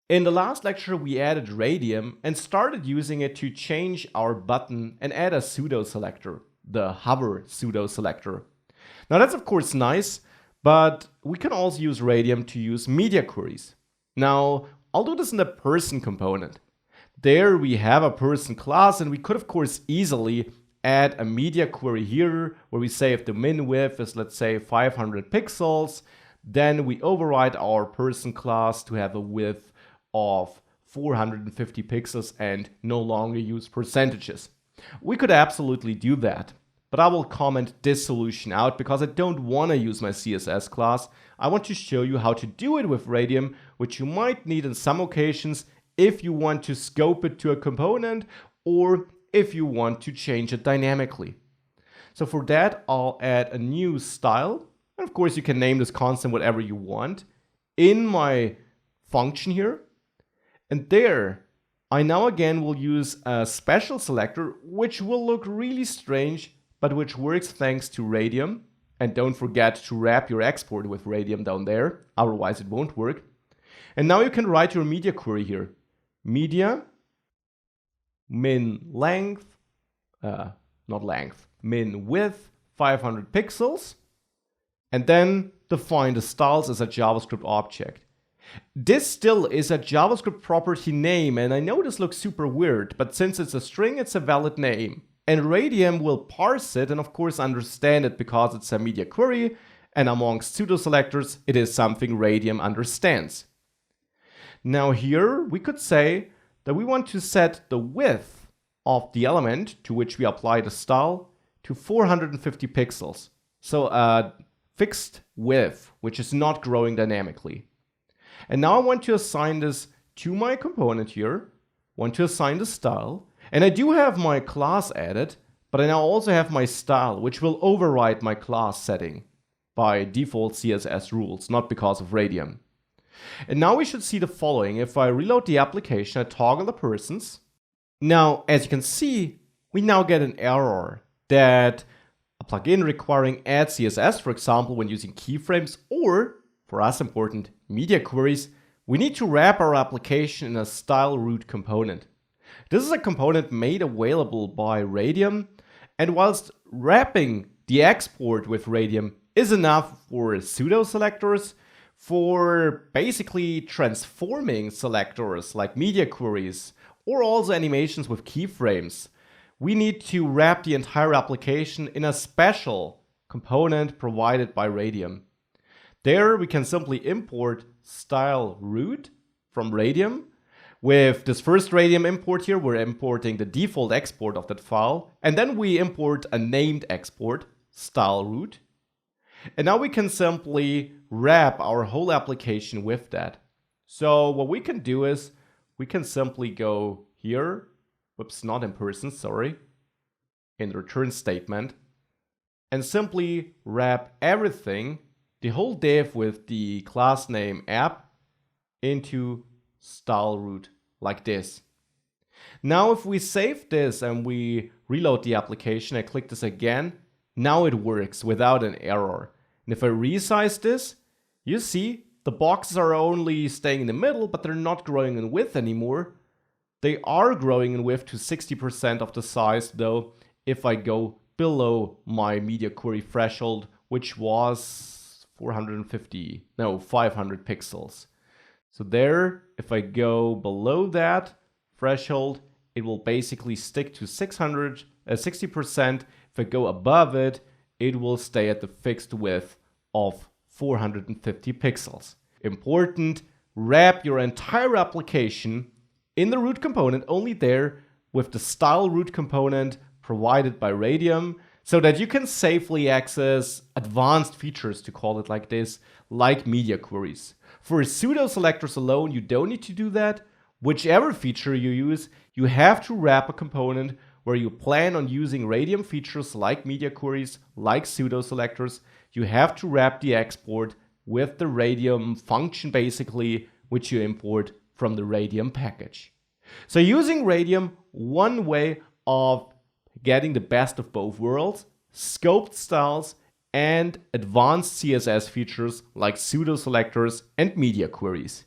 In the last lecture, we added Radium and started using it to change our button and add a pseudo selector, the hover pseudo selector. Now that's of course nice, but we can also use Radium to use media queries. Now, I'll do this in the person component. There we have a person class, and we could of course easily add a media query here where we say if the min width is, let's say, 500 pixels, then we override our person class to have a width of 450 pixels and no longer use percentages. We could absolutely do that, but I will comment this solution out because I don't want to use my CSS class. I want to show you how to do it with Radium, which you might need in some occasions if you want to scope it to a component or if you want to change it dynamically. So for that, I'll add a new style. And of course, you can name this constant whatever you want in my function here. And there, I now again will use a special selector, which will look really strange, but which works thanks to Radium. And don't forget to wrap your export with Radium down there, otherwise it won't work. And now you can write your media query here. Media, min length, min width, 500 pixels. And then define the styles as a JavaScript object. This still is a JavaScript property name, and I know this looks super weird, but since it's a string, it's a valid name. And Radium will parse it and of course understand it because it's a media query, and amongst pseudo selectors, it is something Radium understands. Now here we could say that we want to set the width of the element to which we apply the style to 450 pixels. So a fixed width, which is not growing dynamically. And now I want to assign this to my component here, want to assign the style, and I do have my class added, but I now also have my style, which will override my class setting by default CSS rules, not because of Radium. And now we should see the following. If I reload the application, I toggle the persons. Now, as you can see, we now get an error that a plugin requiring add CSS, for example, when using keyframes, or, for us important, media queries, we need to wrap our application in a style root component. This is a component made available by Radium, and whilst wrapping the export with Radium is enough for pseudo selectors, for basically transforming selectors like media queries or also animations with keyframes, we need to wrap the entire application in a special component provided by Radium. There we can simply import style root from Radium. With this first Radium import here, we're importing the default export of that file, and then we import a named export, style root. And now we can simply wrap our whole application with that. So what we can do is we can simply go here, whoops, not in person, sorry, in the return statement, and simply wrap everything, the whole div with the class name app, into style root like this. Now if we save this and we reload the application, I click this again, now it works without an error. And if I resize this, you see the boxes are only staying in the middle, but they're not growing in width anymore. They are growing in width to 60% of the size though, if I go below my media query threshold, which was 500 pixels. So there, if I go below that threshold, it will basically stick to 60%. If I go above it, it will stay at the fixed width of 450 pixels. Important, wrap your entire application in the root component, only there, with the style root component provided by Radium, so that you can safely access advanced features, to call it like this, like media queries. For pseudo selectors alone, you don't need to do that. Whichever feature you use, you have to wrap a component where you plan on using Radium features like media queries, like pseudo selectors. You have to wrap the export with the Radium function basically, which you import from the Radium package. So using Radium, one way of getting the best of both worlds, scoped styles and advanced CSS features like pseudo selectors and media queries.